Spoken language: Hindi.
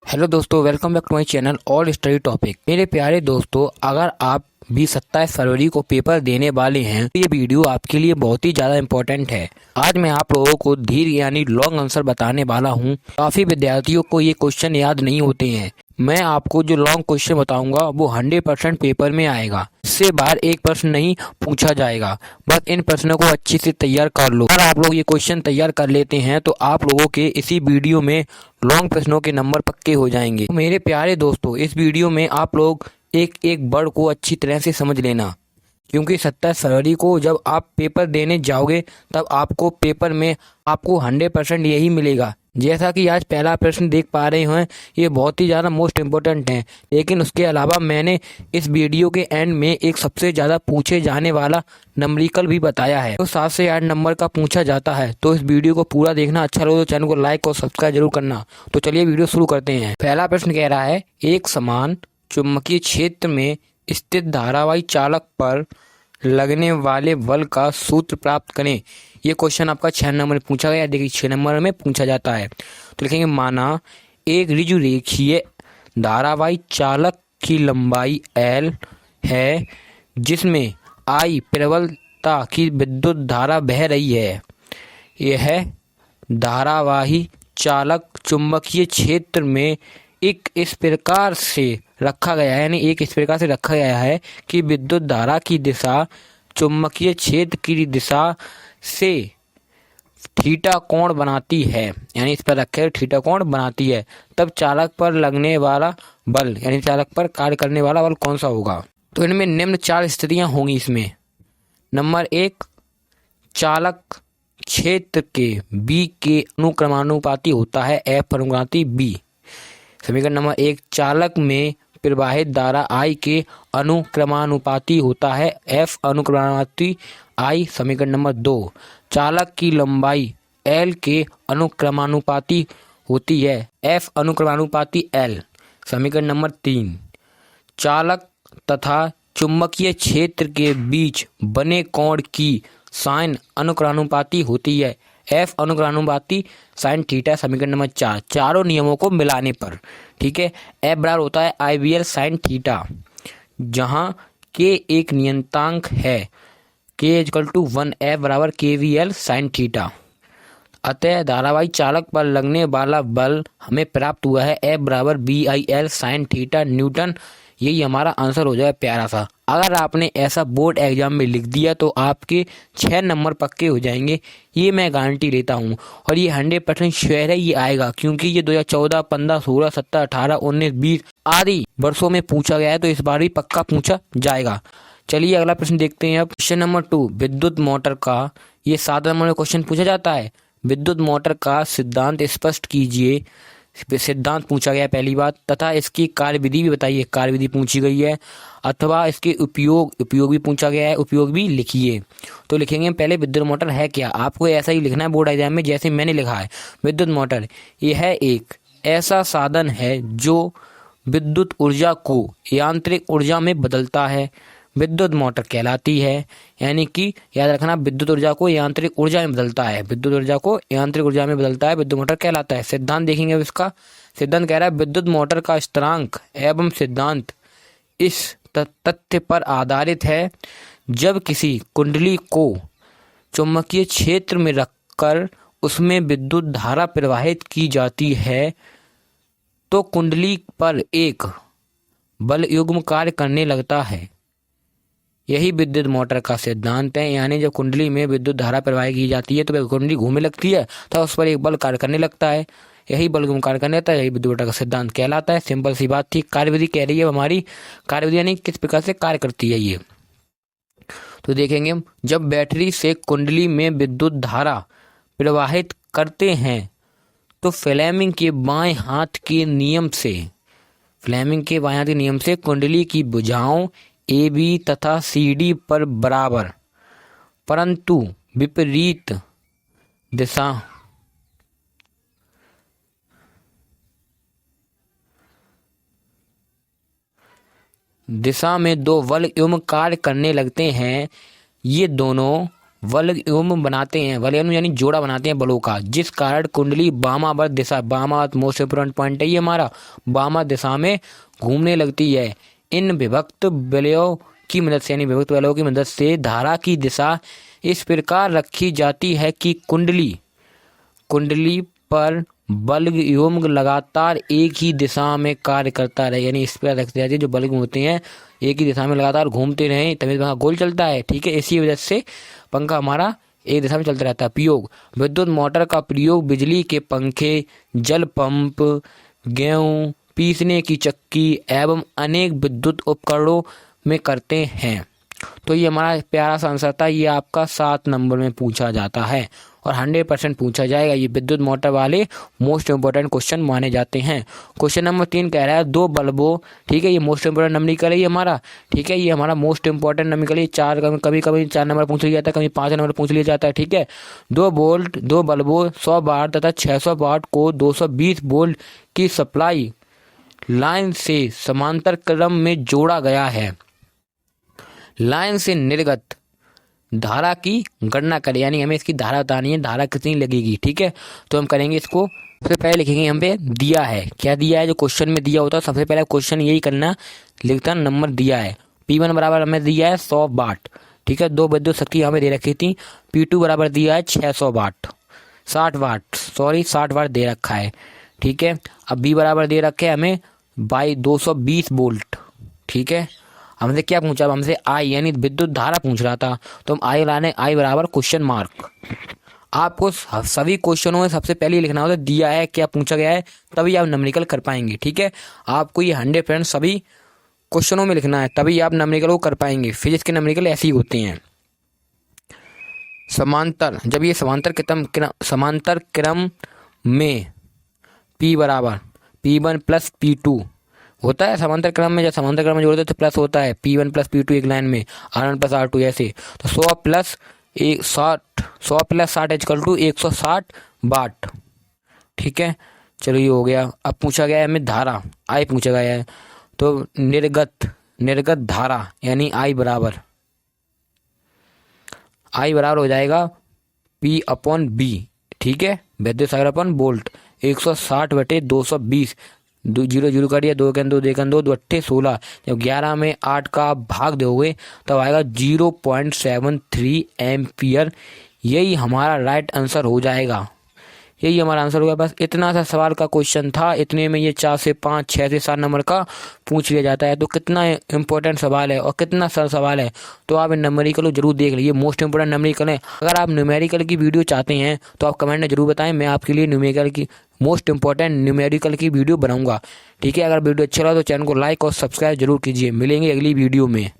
हेलो दोस्तों, welcome back to my channel all study topic. मेरे प्यारे दोस्तों, अगर आप भी 27 फरवरी को पेपर देने वाले हैं तो ये वीडियो आपके लिए बहुत ही ज़्यादा इम्पोर्टेंट है। आज मैं आप लोगों को धीर यानी लॉन्ग आंसर बताने वाला हूँ। काफ़ी विद्यार्थियों को ये क्वेश्चन याद नहीं होते हैं। मैं आपको जो लॉन्ग क्वेश्चन बताऊंगा वो 100% पेपर में आएगा। इससे बाहर एक प्रश्न नहीं पूछा जाएगा। बस इन प्रश्नों को अच्छे से तैयार कर लो। अगर आप लोग ये क्वेश्चन तैयार कर लेते हैं तो आप लोगों के इसी वीडियो में लॉन्ग प्रश्नों के नंबर पक्के हो जाएंगे। तो मेरे प्यारे दोस्तों, इस वीडियो में आप लोग एक एक वर्ड को अच्छी तरह से समझ लेना, क्योंकि 27 फरवरी को जब आप पेपर देने जाओगे तब आपको पेपर में आपको 100% यही मिलेगा। जैसा कि आज पहला प्रश्न देख पा रहे हैं, ये बहुत ही ज़्यादा मोस्ट इम्पोर्टेंट है। लेकिन उसके अलावा मैंने इस वीडियो के एंड में एक सबसे ज़्यादा पूछे जाने वाला नंबरिकल भी बताया है। तो 7 से 8 नंबर का पूछा जाता है। तो इस वीडियो को पूरा देखना। अच्छा लगे तो चैनल को लाइक और सब्सक्राइब जरूर करना। तो चलिए वीडियो शुरू करते हैं। पहला प्रश्न कह रहा है, एक समान चुंबकीय क्षेत्र में स्थित धारावाही चालक पर लगने वाले बल का सूत्र प्राप्त करें। ये क्वेश्चन आपका 6 नंबर में पूछा गया। देखिए 6 नंबर में पूछा जाता है। तो लिखेंगे, माना एक ऋजु रेखीय धारावाही चालक की लंबाई L है जिसमें I प्रबलता की विद्युत धारा बह रही है। यह धारावाही चालक चुंबकीय क्षेत्र में एक इस प्रकार से रखा गया है, यानी एक इस प्रकार से रखा गया है कि विद्युत धारा की दिशा चुंबकीय क्षेत्र की दिशा से थीटा कोण बनाती है, यानी इस पर रखे थीटा कोण बनाती है। तब चालक पर लगने वाला बल यानी चालक पर कार्य करने वाला बल कौन सा होगा? तो इनमें निम्न 4 स्थितियां होंगी। इसमें नंबर 1, चालक क्षेत्र के B के अनुक्रमानुपाती होता है F अनुक्रमानुपाती B। समीकरण नंबर 1, चालक में प्रवाहित धारा I के अनुक्रमानुपाती होता है F अनुक्रमानुपाती I। समीकरण नंबर 2, चालक की लंबाई L के अनुक्रमानुपाती होती है F अनुक्रमानुपाती L। समीकरण नंबर 3, चालक तथा चुंबकीय क्षेत्र के बीच बने कोण की साइन अनुक्रमानुपाती होती है F अनुक्रमानुपाती साइन थीटा। समीकरण नंबर 4, चारों नियमों को मिलाने पर, ठीक है, F बराबर होता है IVL साइन थीटा, जहां K एक नियतांक है, K इक्वल टू 1, F बराबर KVL साइन थीटा। अतः धारावाही चालक पर लगने वाला बल हमें प्राप्त हुआ है F बराबर BIL साइन थीटा न्यूटन। यही हमारा आंसर हो जाए प्यारा सा। अगर आपने ऐसा बोर्ड एग्जाम में लिख दिया तो आपके 6 नंबर पक्के हो जाएंगे, ये मैं गारंटी लेता हूँ। और ये 100% श्योर है ये आएगा, क्योंकि ये 2014, 15, 16, 17, 18, 19, 20 आदि वर्षों में पूछा गया है। तो इस बार भी पक्का पूछा जाएगा। चलिए अगला प्रश्न देखते हैं। अब क्वेश्चन नंबर 2, विद्युत मोटर का, ये 7 नंबर में क्वेश्चन पूछा जाता है। विद्युत मोटर का सिद्धांत स्पष्ट कीजिए। सिद्धांत पूछा गया पहली बात, तथा इसकी कार्यविधि भी बताइए। कार्यविधि पूछी गई है। अथवा इसके उपयोग भी पूछा गया है, उपयोग भी लिखिए। तो लिखेंगे पहले विद्युत मोटर है क्या। आपको ऐसा ही लिखना है बोर्ड एग्जाम में जैसे मैंने लिखा है। विद्युत मोटर यह एक ऐसा साधन है जो विद्युत ऊर्जा को यांत्रिक ऊर्जा में बदलता है, विद्युत मोटर कहलाती है। यानी कि याद रखना, विद्युत ऊर्जा को यांत्रिक ऊर्जा में बदलता है, विद्युत ऊर्जा को यांत्रिक ऊर्जा में बदलता है, विद्युत मोटर कहलाता है। सिद्धांत देखेंगे। अब इसका सिद्धांत कह रहा है, विद्युत मोटर का स्थिरांक एवं सिद्धांत इस तथ्य पर आधारित है, जब किसी कुंडली को चुंबकीय क्षेत्र में रखकर उसमें विद्युत धारा प्रवाहित की जाती है तो कुंडली पर एक बल युग्म कार्य करने लगता है। यही विद्युत मोटर का सिद्धांत है। यानी जब कुंडली में विद्युत धारा प्रवाहित की जाती है तो वह कुंडली घूमने लगती है, तो उस पर एक बल कार्य करने लगता है। यही बल कार्य करने लगता है, यही विद्युत मोटर का सिद्धांत कहलाता है। सिंपल सी बात थी। कार्यविधि कह रही है हमारी, कार्यविधि यानी किस प्रकार से कार्य करती है ये। तो देखेंगे, जब बैटरी से कुंडली में विद्युत धारा प्रवाहित करते हैं तो फ्लेमिंग के बाएं हाथ के नियम से कुंडली की भुजाओं AB तथा CD पर बराबर परंतु विपरीत दिशा में 2 बल युग्म कार्य करने लगते हैं। ये दोनों वलय बनाते हैं, वलय यानी जोड़ा बनाते हैं बलों का, जिस कारण कुंडली वामावर्त दिशा, वामावर्त मोस्ट इंपोर्टेंट पॉइंट है ये हमारा, वामा दिशा में घूमने लगती है। इन विभक्त वलयों की मदद से, यानी विभक्त वलयों की मदद से धारा की दिशा इस प्रकार रखी जाती है कि कुंडली पर बल एवं लगातार एक ही दिशा में कार्य करता रहे, यानी इस पर रखते हैं जो बल्ब होते हैं एक ही दिशा में लगातार घूमते रहें, तभी पंखा गोल चलता है। ठीक है, इसी वजह से पंखा हमारा एक दिशा में चलता रहता है। प्रयोग, विद्युत मोटर का प्रयोग बिजली के पंखे, जल पंप, गेहूं पीसने की चक्की एवं अनेक विद्युत उपकरणों में करते हैं। तो ये हमारा प्यारा सा आंसर था, ये आपका 7 नंबर में पूछा जाता है और 100% पूछा जाएगा। ये विद्युत मोटर वाले मोस्ट इंपोर्टेंट क्वेश्चन माने जाते हैं। क्वेश्चन नंबर 3 कह रहा है 2 बल्बों, ठीक है, ये मोस्ट इंपोर्टेंट नंबर है ये हमारा, ठीक है, ये हमारा मोस्ट इंपोर्टेंट नंबर है। 4 कभी 4 नंबर पूछ लिया जाता है, कभी 5 नंबर पूछ लिया जाता है। ठीक है, 2 बल्बों 100 वाट तथा 600 वाट को 220 वोल्ट की सप्लाई लाइन से समांतर क्रम में जोड़ा गया है। लाइन से निर्गत धारा की गणना करें, यानी हमें इसकी धारा बतानी है, धारा कितनी लगेगी। ठीक है, तो हम करेंगे इसको, सबसे पहले लिखेंगे हम पे दिया है, क्या दिया है, जो क्वेश्चन में दिया होता है सबसे पहले क्वेश्चन यही करना, लिखता नंबर दिया है। P1 बराबर हमें दिया है 100 वाट, ठीक है, 2 विद्युत शक्ति हमें दे रखी थी। P2 बराबर दिया है 600 वाट, 60 वाट दे रखा है। ठीक है, अब B बराबर दे रखे है हमें 220 वोल्ट। ठीक है, हमसे क्या पूछा, हमसे आई यानी विद्युत धारा पूछ रहा था, तो हम आई लाने, आई बराबर क्वेश्चन मार्क। आपको सभी क्वेश्चनों में सबसे पहले लिखना होता है दिया है क्या पूछा गया है, तभी आप न्यूमेरिकल कर पाएंगे। ठीक है, आपको ये 100% सभी क्वेश्चनों में लिखना है, तभी आप न्यूमेरिकल को कर पाएंगे। फिजिक्स के न्यूमेरिकल ऐसे ही होते हैं। समांतर, जब ये समांतर क्रम में P बराबर P1 प्लस P2 होता है, समांतर क्रम में जब समांतर क्रम में जोड़ते तो प्लस होता है, P1 प्लस P2 एक लाइन में, R1 प्लस R2 ऐसे, तो 100 प्लस 60 इक्वल टू 160 वाट। ठीक है, चलो ये हो गया। अब पूछा गया है हमें धारा, आई पूछा गया है, तो निर्गत धारा यानी आई बराबर हो जाएगा P/B। ठीक है, विद्युत सागर अपन वोल्ट, 160/220, 0 कर दिया, 2 2 2 2 8 16, जब 11 में 8 का भाग दोगे तब आएगा 0.73 एम्पियर। यही हमारा राइट आंसर हो जाएगा, यही हमारा आंसर होगा। बस इतना सा सवाल का क्वेश्चन था, इतने में ये 4 से 5 6 से 7 नंबर का पूछ लिया जाता है। तो कितना इंपॉर्टेंट सवाल है और कितना सरल सवाल है, तो आप इन न्यूमेरिकल जरूर देख लीजिए, मोस्ट इंपोर्टेंट न्यूमेरिकल है। अगर आप न्यूमेरिकल की वीडियो चाहते हैं तो आप कमेंट में जरूर बताएं, मैं आपके लिए न्यूमेरिकल की मोस्ट इंपॉर्टेंट न्यूमेरिकल की वीडियो बनाऊंगा। ठीक है, अगर वीडियो अच्छा लगा तो चैनल को लाइक और सब्सक्राइब जरूर कीजिए। मिलेंगे अगली वीडियो में।